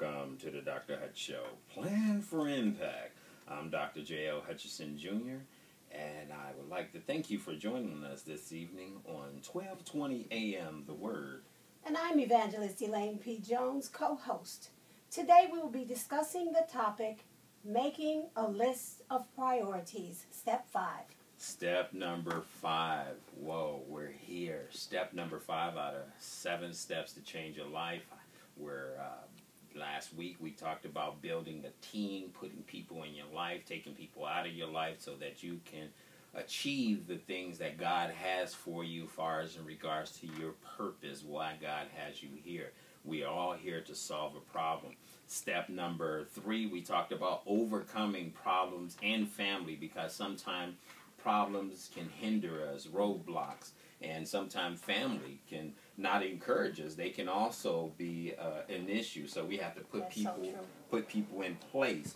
welcome to the Dr.Hutch Show. Plan for Impact. I'm Dr. J.L. Hutchison Jr., and I would like to thank you for joining us this evening on 12:20 a.m. The Word. And I'm Evangelist Elaine P. Jones, co-host. Today we will be discussing the topic, Making a List of Priorities, Step 5. Step number 5. Whoa, we're here. Step number 5 out of 7 steps to change your life. Last week we talked about building a team, putting people in your life, taking people out of your life so that you can achieve the things that God has for you as far as in regards to your purpose, why God has you here. We are all here to solve a problem. Step number 3, we talked about overcoming problems in family, because sometimes problems can hinder us, roadblocks, and sometimes family can not encourage us. They can also be an issue. So we have to put people in place.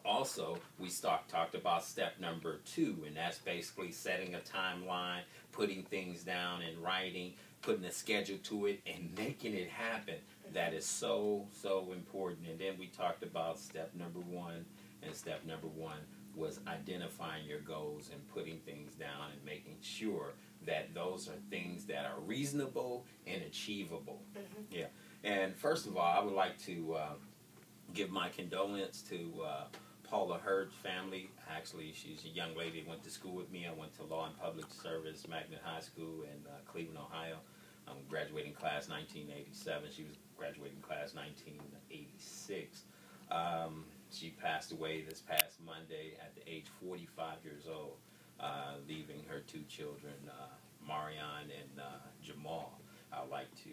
Also, we talked about step number 2, and that's basically setting a timeline, putting things down in writing, putting a schedule to it, and making it happen. That is so, so important. And then we talked about step number 1, and step number 1 was identifying your goals and putting things down and making sure that those are things that are reasonable and achievable. Yeah. And first of all, I would like to give my condolence to Paula Hurd's family. Actually, she's a young lady who went to school with me. I went to Law and Public Service, Magnet High School in Cleveland, Ohio. I'm graduating class 1987. She was graduating class 1986. She passed away this past Monday at the age 45 years old, leaving her 2 children, Marion and Jamal. I'd like to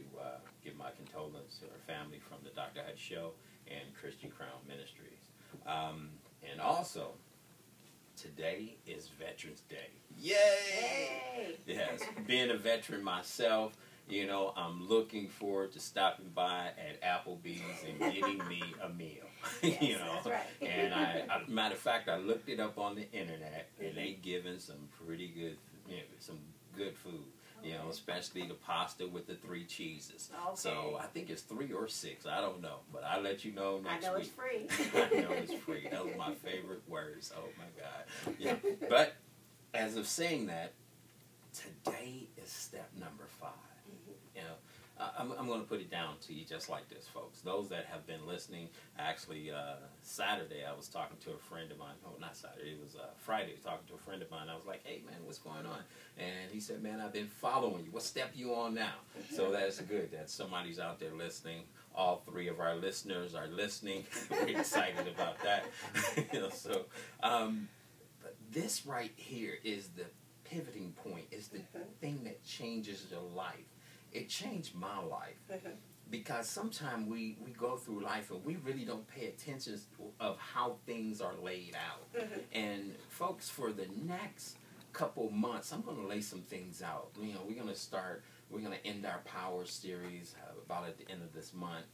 give my condolence to her family from the Dr. Hutch Show and Christian Crown Ministries. And also, today is Veterans Day. Yay! Yes, being a veteran myself, you know, I'm looking forward to stopping by at Applebee's and getting me a meal. Yes, You know, that's right. And matter of fact, I looked it up on the internet, and they giving some pretty good, some good food. You know, especially the pasta with the 3 cheeses. Okay. So I think it's 3 or 6. I don't know, but I'll let you know next week. I know it's free. I know it's free. That was my favorite words. Oh my God. Yeah. But as of saying that, today is step number 5. You know, I'm going to put it down to you just like this, folks. Those that have been listening, actually, Saturday I was talking to a friend of mine. Oh, not Saturday. It was Friday. Talking to a friend of mine. I was like, hey, man, what's going on? And he said, man, I've been following you. What step you on now? So that's good that somebody's out there listening. All 3 of our listeners are listening. We're excited about that. But this right here is the pivoting point. Is the thing that changes your life. It changed my life, because sometimes we go through life and we really don't pay attention of how things are laid out. And folks, for the next couple months, I'm going to lay some things out. You know, we're going to end our Power series about at the end of this month.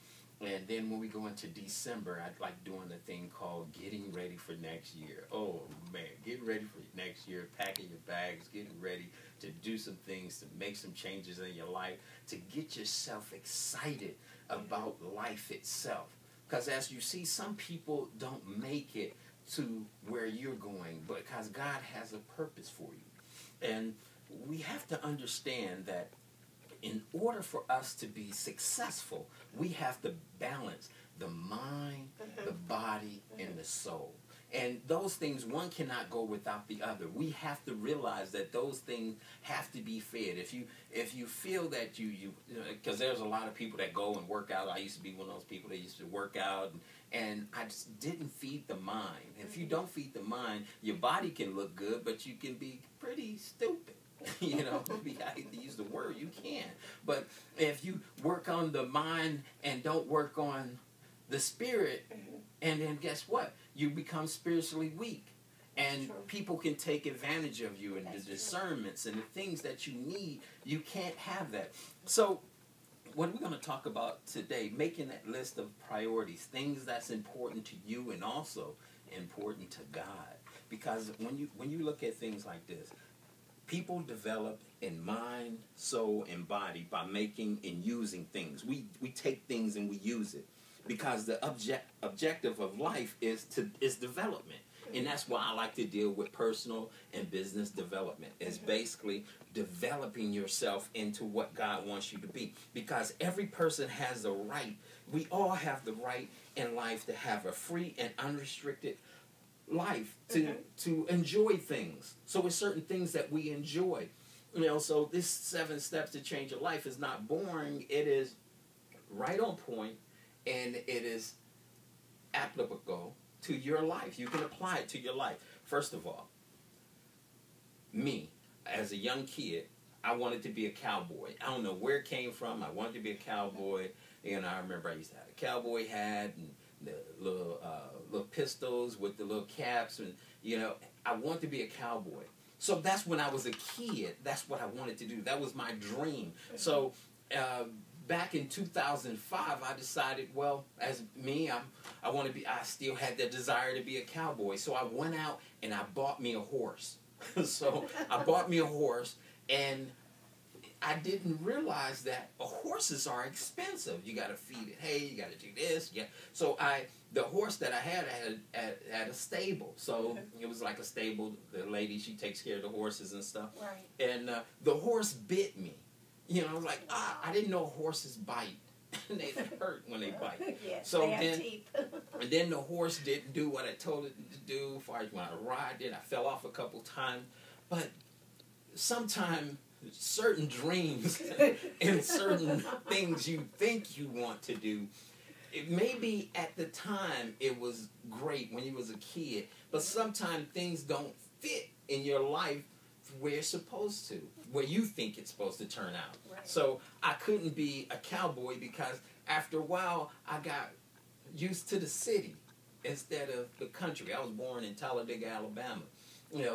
And then when we go into December, I'd like doing the thing called Getting Ready for Next Year. Oh, man, getting ready for next year, packing your bags, getting ready to do some things, to make some changes in your life, to get yourself excited about life itself. Because as you see, some people don't make it to where you're going, because God has a purpose for you. And we have to understand that in order for us to be successful, we have to balance the mind, the body, and the soul. And those things, one cannot go without the other. We have to realize that those things have to be fed. If you feel that because there's a lot of people that go and work out. I used to be one of those people that used to work out, and I just didn't feed the mind. If you don't feed the mind, your body can look good, but you can be pretty stupid. You know, I hate to use the word, you can. But if you work on the mind and don't work on the spirit, and then guess what? You become spiritually weak. And people can take advantage of you, and the discernments and the things that you need, you can't have that. So what we're going to talk about today, making that list of priorities, things that's important to you and also important to God. Because when you look at things like this, people develop in mind, soul, and body by making and using things. We take things and we use it. because the objective of life is development. And that's why I like to deal with personal and business development. It's basically developing yourself into what God wants you to be. Because every person has the right, we all have the right in life to have a free and unrestricted life, to enjoy things. So it's certain things that we enjoy. So this 7 steps to change your life is not boring. It is right on point, and it is applicable to your life. You can apply it to your life. First of all, me, as a young kid, I wanted to be a cowboy. I don't know where it came from. I wanted to be a cowboy. And I remember I used to have a cowboy hat and the little pistols with the little caps. And, I wanted to be a cowboy. So that's when I was a kid. That's what I wanted to do. That was my dream. So back in 2005, I decided, well, as me, I still had the desire to be a cowboy. So I went out and I bought me a horse. So I bought me a horse, and I didn't realize that horses are expensive. You got to feed it hay, you got to do this. Yeah. So the horse that I had a stable. So it was like a stable. The lady, she takes care of the horses and stuff. Right. And the horse bit me. I was like, I didn't know horses bite. They hurt when they bite. Yes, so they have teeth. And then the horse didn't do what I told it to do. As far as when I ride it, I fell off a couple times. But sometimes certain dreams and certain things you think you want to do, it maybe at the time it was great when you was a kid, but sometimes things don't fit in your life where it's supposed to, where you think it's supposed to turn out. Right. So I couldn't be a cowboy because after a while I got used to the city instead of the country. I was born in Talladega, Alabama.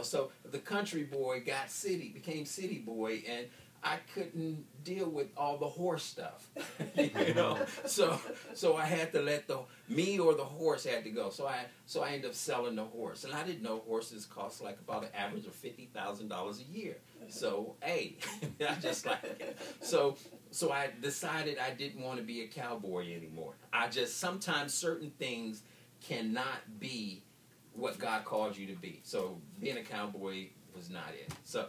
So the country boy became city boy, and I couldn't deal with all the horse stuff. So I had to let me or the horse had to go. So I ended up selling the horse, and I didn't know horses cost like about an average of $50,000 a year. So I just like it. So I decided I didn't want to be a cowboy anymore. Sometimes certain things cannot be what God called you to be. So being a cowboy was not it. So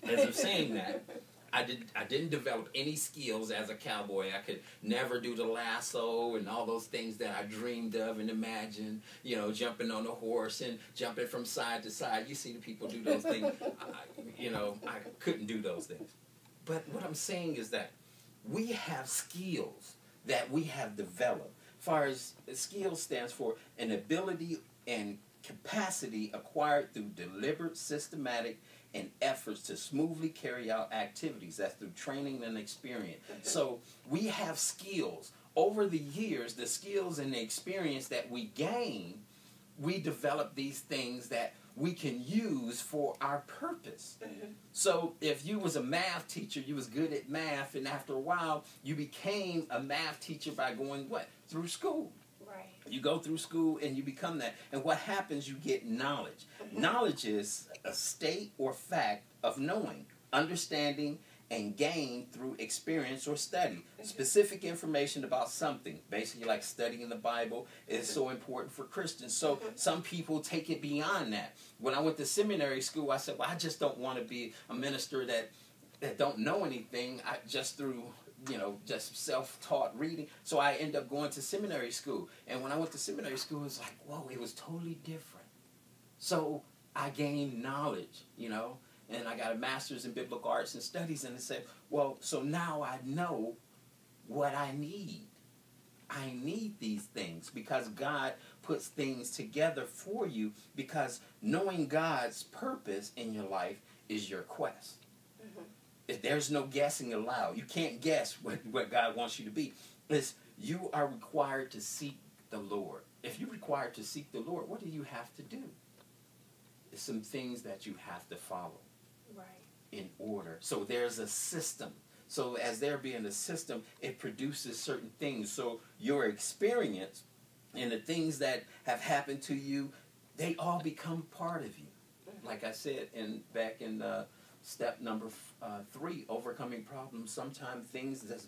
as I'm saying that, I didn't develop any skills as a cowboy. I could never do the lasso and all those things that I dreamed of and imagined, jumping on a horse and jumping from side to side. You see the people do those things. I couldn't do those things. But what I'm saying is that we have skills that we have developed. As far as skills stands for an ability and capacity acquired through deliberate, systematic, and efforts to smoothly carry out activities. That's through training and experience. So we have skills. Over the years, the skills and the experience that we gain, we develop these things that we can use for our purpose. So if you was a math teacher, you was good at math, and after a while, you became a math teacher by going what? Through school. Right. You go through school and you become that. And what happens, you get knowledge. Knowledge is a state or fact of knowing, understanding, and gained through experience or study. Specific information about something, basically like studying the Bible, is so important for Christians. So some people take it beyond that. When I went to seminary school, I said, well, I just don't want to be a minister that don't know anything just through just self-taught reading. So I ended up going to seminary school. And when I went to seminary school, it was like, whoa, it was totally different. So I gained knowledge, and I got a master's in biblical arts and studies, and it said, well, so now I know what I need. I need these things because God puts things together for you, because knowing God's purpose in your life is your quest. There's no guessing allowed. You can't guess what God wants you to be. You are required to seek the Lord. If you're required to seek the Lord, what do you have to do? There's some things that you have to follow in order. So there's a system. So as there being a system, it produces certain things. So your experience and the things that have happened to you, they all become part of you. Like I said back in step number 3, overcoming problems. Sometimes things that's